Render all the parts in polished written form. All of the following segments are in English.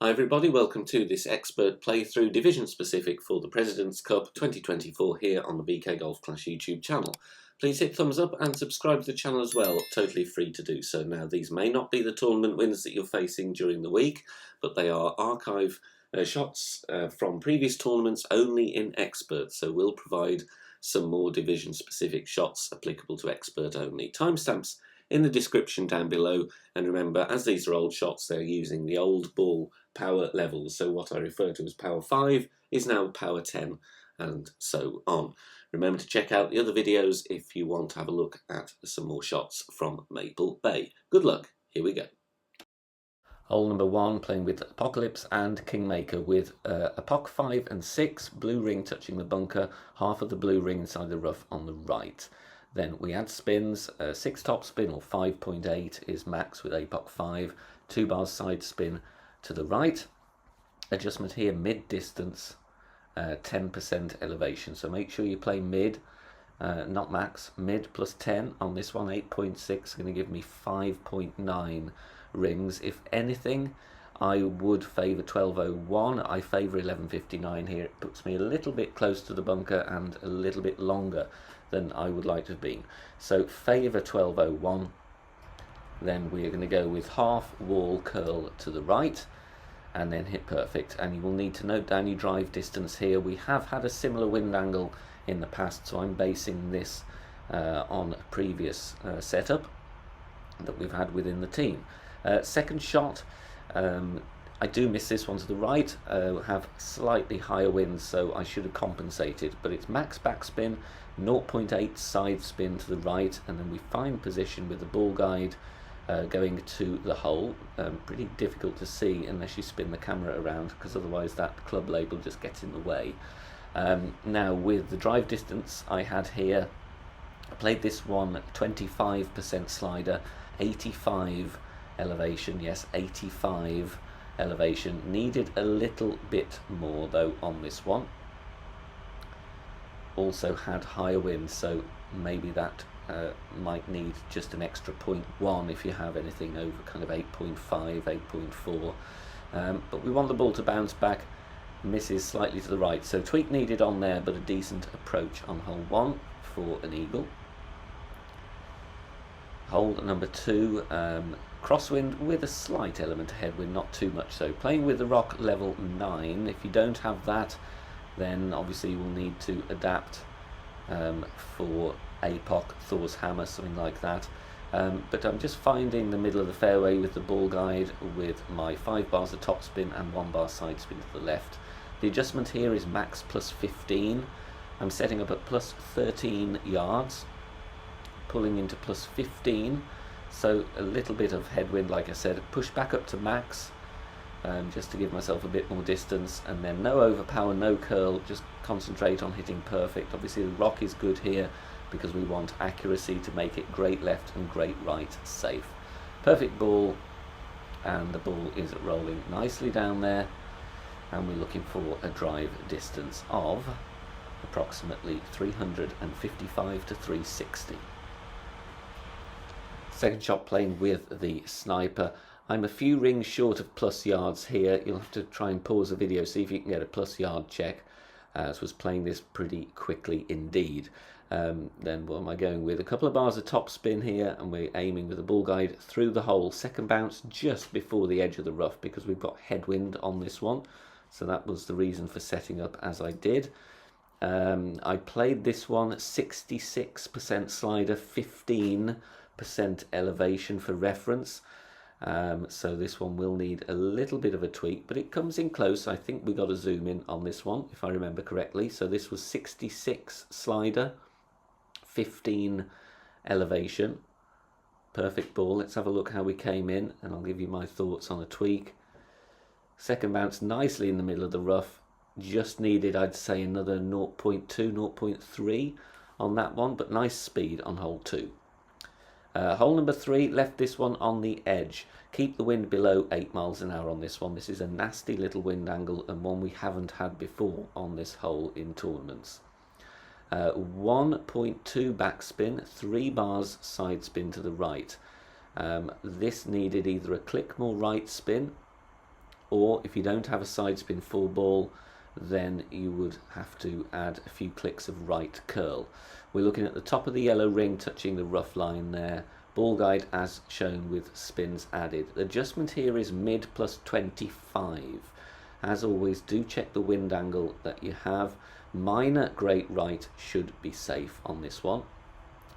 Hi everybody, welcome to this expert playthrough division specific for the President's Cup 2024 here on the BK Golf Clash YouTube channel. Please hit thumbs up and subscribe to the channel as well, totally free to do so. Now these may not be the tournament wins that you're facing during the week, but they are archive shots from previous tournaments only in expert, so we'll provide some more division specific shots applicable to expert only. Timestamps in the description down below, and remember, as these are old shots, they're using the old ball power levels, so what I refer to as power 5 is now power 10 and so on. Remember to check out the other videos if you want to have a look at some more shots from Maple Bay. Good luck, here we go. Hole number 1, playing with Apocalypse and Kingmaker with Apoc 5 and 6, blue ring touching the bunker, half of the blue ring inside the rough on the right. Then we add spins, 6 top spin or 5.8 is max with Apoc 5, 2 bars side spin to the right. Adjustment here, mid distance, 10% elevation. So make sure you play mid, not max. Mid plus 10 on this one, 8.6, going to give me 5.9 rings. If anything, I would favour 1201. I favour 1159 here. It puts me a little bit close to the bunker and a little bit longer than I would like to have been. So favour 1201. Then we're going to go with half wall curl to the right and then hit perfect. And you will need to note down your drive distance here. We have had a similar wind angle in the past, so I'm basing this on a previous setup that we've had within the team. Second shot, I do miss this one to the right, have slightly higher winds, so I should have compensated, but it's max backspin, 0.8 side spin to the right, and then we find position with the ball guide going to the hole. Pretty difficult to see unless you spin the camera around, because otherwise that club label just gets in the way. Now with the drive distance I had here, I played this one 25% slider, 85 elevation, yes, 85 elevation. Needed a little bit more though on this one. Also had higher winds, so maybe that might need just an extra 0.1 if you have anything over kind of 8.5, 8.4. But we want the ball to bounce back, misses slightly to the right, so tweak needed on there, but a decent approach on hole 1 for an eagle. Hole number 2, crosswind with a slight element of headwind, not too much so. Playing with the rock level 9, if you don't have that, then obviously you will need to adapt for Apoc, Thor's Hammer, something like that. But I'm just finding the middle of the fairway with the ball guide with my 5 bars of top spin and 1 bar side spin to the left. The adjustment here is max plus 15. I'm setting up at plus 13 yards, pulling into plus 15. So a little bit of headwind, like I said, push back up to max, just to give myself a bit more distance, and then no overpower, no curl, just concentrate on hitting perfect. Obviously the rock is good here because we want accuracy to make it great left and great right safe. Perfect ball, and the ball is rolling nicely down there, and we're looking for a drive distance of approximately 355 to 360. Second shot, playing with the sniper. I'm a few rings short of plus yards here. You'll have to try and pause the video, see if you can get a plus yard check, as was playing this pretty quickly indeed. Then what am I going with? A couple of bars of top spin here, and we're aiming with the ball guide through the hole. Second bounce just before the edge of the rough because we've got headwind on this one. So that was the reason for setting up as I did. I played this one 66% slider, 15% elevation for reference. So this one will need a little bit of a tweak, but it comes in close. I think we got a zoom in on this one, if I remember correctly. So this was 66 slider, 15 elevation. Perfect ball. Let's have a look how we came in, and I'll give you my thoughts on a tweak. Second bounce nicely in the middle of the rough. Just needed, I'd say, another 0.2, 0.3 on that one, but nice speed on hole 2. Hole number 3, left this one on the edge. Keep the wind below 8 miles an hour on this one. This is a nasty little wind angle and one we haven't had before on this hole in tournaments. 1.2 backspin, 3 bars side spin to the right. This needed either a click more right spin or if you don't have a side spin full ball, then you would have to add a few clicks of right curl. We're looking at the top of the yellow ring touching the rough line there. Ball guide as shown with spins added. The adjustment here is mid plus 25. As always, do check the wind angle that you have. Minor great right should be safe on this one.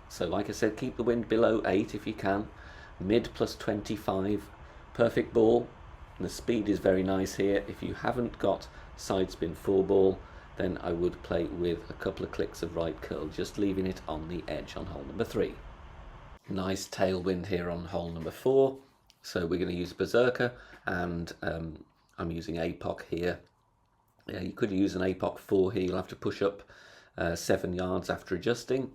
So like I said, keep the wind below 8 if you can. Mid plus 25. Perfect ball. And the speed is very nice here. If you haven't got side spin full ball, then I would play with a couple of clicks of right curl, just leaving it on the edge on hole number 3. Nice tailwind here on hole number 4. So we're going to use Berserker, and I'm using APOC here. Yeah, you could use an APOC 4 here. You'll have to push up 7 yards after adjusting.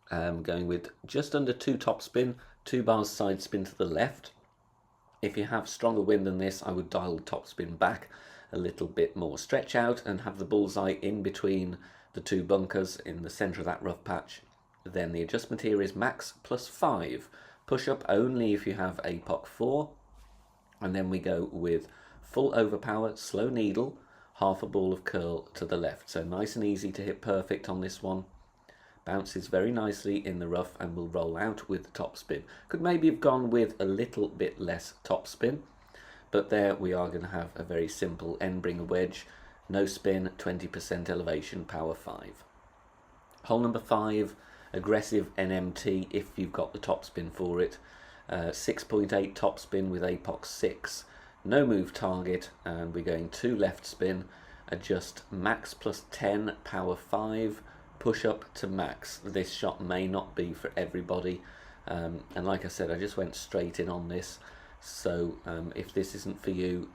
Going with just under 2 topspin, 2 bars side spin to the left. If you have stronger wind than this, I would dial the topspin back a little bit more. Stretch out and have the bullseye in between the 2 bunkers in the centre of that rough patch. Then the adjustment here is max plus 5. Push up only if you have APOC 4. And then we go with full overpower, slow needle, half a ball of curl to the left. So nice and easy to hit perfect on this one. Bounces very nicely in the rough and will roll out with the topspin. Could maybe have gone with a little bit less topspin, but there we are going to have a very simple end bringer wedge. No spin, 20% elevation, power 5. Hole number 5. Aggressive NMT if you've got the topspin for it. 6.8 topspin with APOC 6. No move target, and we're going 2 left spin. Adjust max plus 10, power 5. Push up to max. This shot may not be for everybody. And like I said, I just went straight in on this. So if this isn't for you,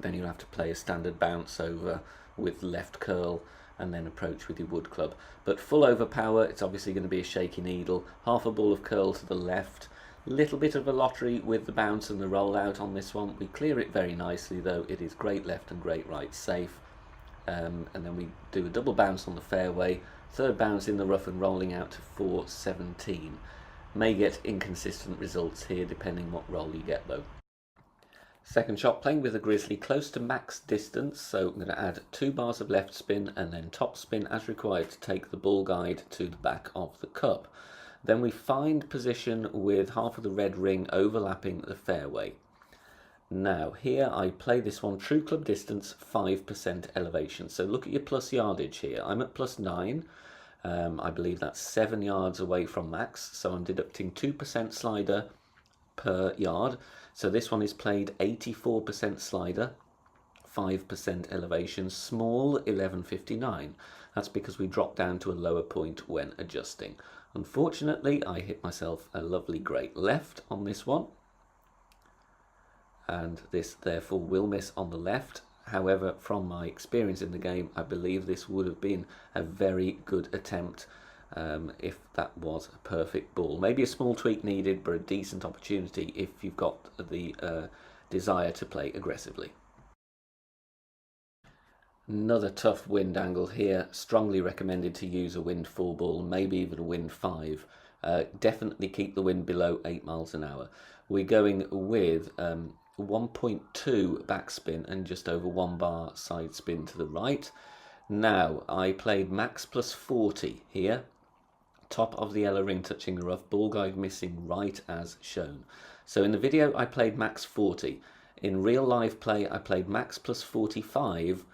then you'll have to play a standard bounce over with left curl and then approach with your wood club. But full overpower, it's obviously going to be a shaky needle. Half a ball of curl to the left. Little bit of a lottery with the bounce and the rollout on this one. We clear it very nicely though. It is great left and great right safe. And then we do a double bounce on the fairway. Third bounce in the rough and rolling out to 417. May get inconsistent results here depending what roll you get though. Second shot, playing with a Grizzly close to max distance, so I'm going to add 2 bars of left spin and then top spin as required to take the ball guide to the back of the cup. Then we find position with half of the red ring overlapping the fairway. Now here I play this one true club distance, 5% elevation. So look at your plus yardage here. I'm at plus 9. I believe that's 7 yards away from max, so I'm deducting 2% slider per yard. So this one is played 84% slider, 5% elevation, small 1159. That's because we dropped down to a lower point when adjusting. Unfortunately, I hit myself a lovely great left on this one. And this therefore will miss on the left. However, from my experience in the game, I believe this would have been a very good attempt if that was a perfect ball. Maybe a small tweak needed, but a decent opportunity if you've got the desire to play aggressively. Another tough wind angle here. Strongly recommended to use a wind 4 ball, maybe even a wind 5. Definitely keep the wind below 8 miles an hour. We're going with 1.2 backspin and just over 1 bar side spin to the right. Now I played max plus 40 here. Top of the yellow ring touching the rough, ball guide missing right as shown. So in the video I played max 40. In real live play I played max plus 45.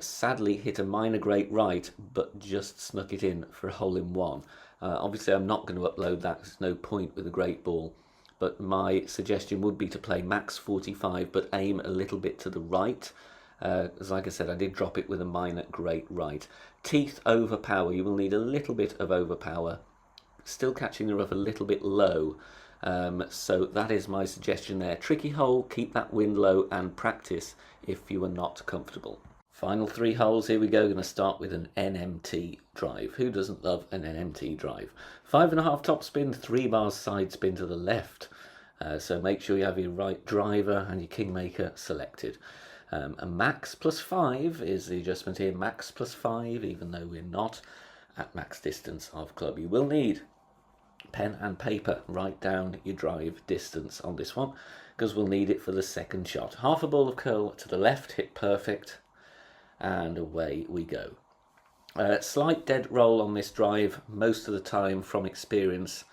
Sadly hit a minor great right, but just snuck it in for a hole in one. Obviously I'm not going to upload that, there's no point with a great ball. But my suggestion would be to play max 45 but aim a little bit to the right. As like I said, I did drop it with a minor great right. Teeth overpower, you will need a little bit of overpower. Still catching the rough a little bit low. So that is my suggestion there. Tricky hole, keep that wind low and practice if you are not comfortable. Final 3 holes, here we go. Going to start with an NMT drive. Who doesn't love an NMT drive? 5.5 top spin, 3 bars side spin to the left. So make sure you have your right driver and your kingmaker selected. A max plus 5 is the adjustment here. Max plus 5, even though we're not at max distance of club. You will need pen and paper, write down your drive distance on this one, because we'll need it for the second shot. Half a ball of curl to the left, hit perfect, and away we go. Slight dead roll on this drive most of the time from experience.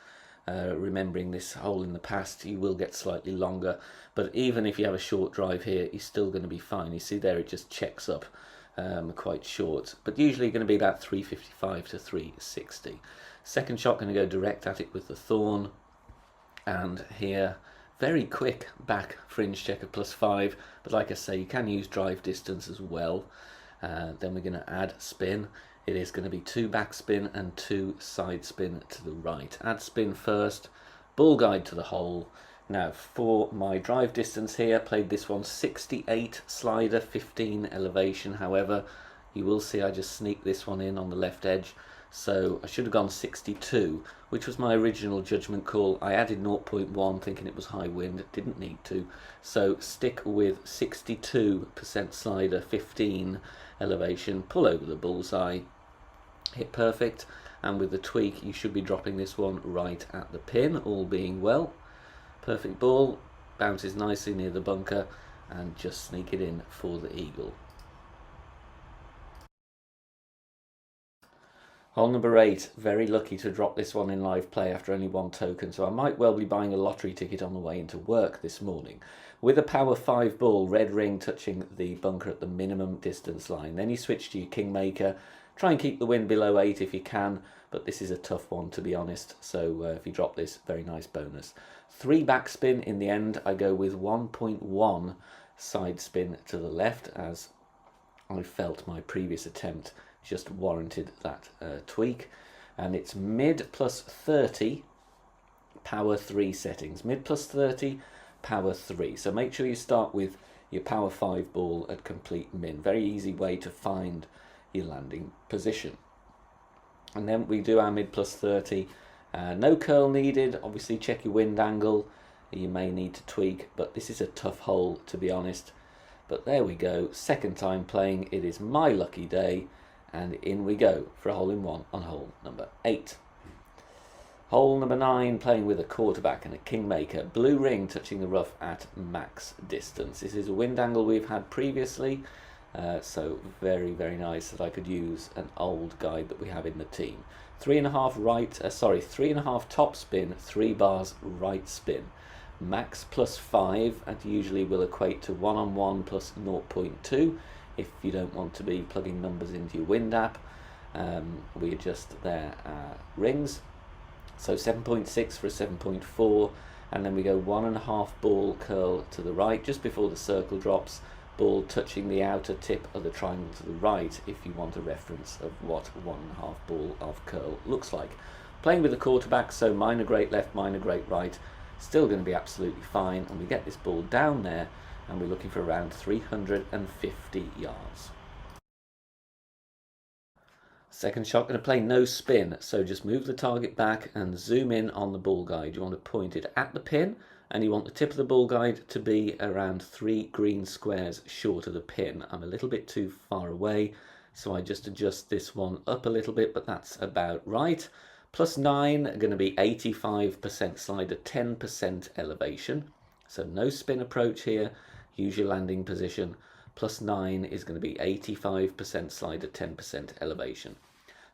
Remembering this hole in the past, you will get slightly longer, but even if you have a short drive here, you're still going to be fine. You see there, it just checks up quite short, but usually going to be about 355 to 360. Second shot, going to go direct at it with the thorn, and here very quick back fringe checker +5, but like I say, you can use drive distance as well. Then we're going to add spin. It is going to be 2 back spin and 2 side spin to the right. Add spin first, ball guide to the hole. Now for my drive distance here, played this one 68 slider, 15 elevation. However, you will see I just sneaked this one in on the left edge, so I should have gone 62, which was my original judgment call. I added 0.1 thinking it was high wind, didn't need to, so stick with 62% slider, 15 elevation, pull over the bullseye, hit perfect, and with the tweak you should be dropping this one right at the pin, all being well. Perfect ball, bounces nicely near the bunker, and just sneak it in for the eagle. Hole number 8, very lucky to drop this one in live play after only 1 token, so I might well be buying a lottery ticket on the way into work this morning. With a power 5 ball, red ring touching the bunker at the minimum distance line. Then you switch to your kingmaker, try and keep the wind below 8 if you can, but this is a tough one to be honest, so if you drop this, very nice bonus. 3 backspin in the end, I go with 1.1 side spin to the left, as I felt my previous attempt just warranted that tweak, and it's mid +30 power 3 settings. Mid +30 power 3, so make sure you start with your power 5 ball at complete min. Very easy way to find your landing position. And then we do our mid +30, no curl needed. Obviously check your wind angle, you may need to tweak, but this is a tough hole to be honest. But there we go, second time playing, it is my lucky day, and in we go for a hole-in-one on hole number 8. Hole number 9, playing with a quarterback and a kingmaker. Blue ring touching the rough at max distance. This is a wind angle we've had previously, so very, very nice that I could use an old guide that we have in the team. 3.5 top spin, 3 bars right spin. Max +5, and usually will equate to 1-on-1 plus 0.2. If you don't want to be plugging numbers into your wind app, we adjust their rings. So 7.6 for a 7.4, and then we go 1.5 ball curl to the right just before the circle drops, ball touching the outer tip of the triangle to the right if you want a reference of what 1.5 ball of curl looks like. Playing with a quarterback, so minor great left, minor great right, still going to be absolutely fine, and we get this ball down there and we're looking for around 350 yards. Second shot, going to play no spin, so just move the target back and zoom in on the ball guide. You want to point it at the pin, and you want the tip of the ball guide to be around 3 green squares short of the pin. I'm a little bit too far away, so I just adjust this one up a little bit, but that's about right. +9, going to be 85% slider, 10% elevation. So no spin approach here, use your landing position. +9 is going to be 85% slider, 10% elevation.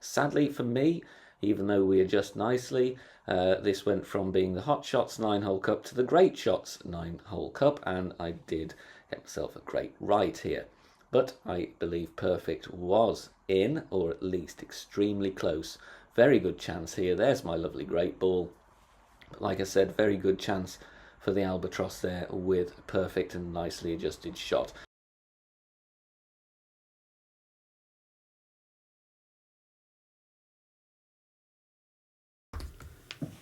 Sadly for me, even though we adjust nicely, this went from being the Hot Shots 9-hole cup to the Great Shots 9-hole cup, and I did get myself a great right here. But I believe perfect was in, or at least extremely close. Very good chance here. There's my lovely great ball. But like I said, very good chance for the albatross there with perfect and nicely adjusted shot.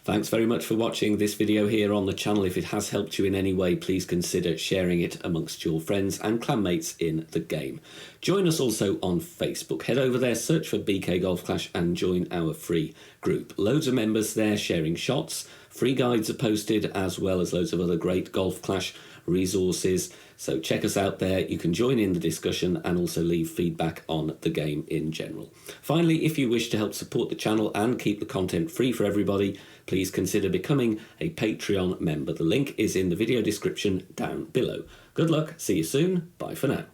Thanks very much for watching this video here on the channel. If it has helped you in any way, please consider sharing it amongst your friends and clanmates in the game. Join us also on Facebook. Head over there, search for BK Golf Clash and join our free group. Loads of members there sharing shots. Free guides are posted, as well as loads of other great Golf Clash resources. So check us out there. You can join in the discussion and also leave feedback on the game in general. Finally, if you wish to help support the channel and keep the content free for everybody, please consider becoming a Patreon member. The link is in the video description down below. Good luck, see you soon, bye for now.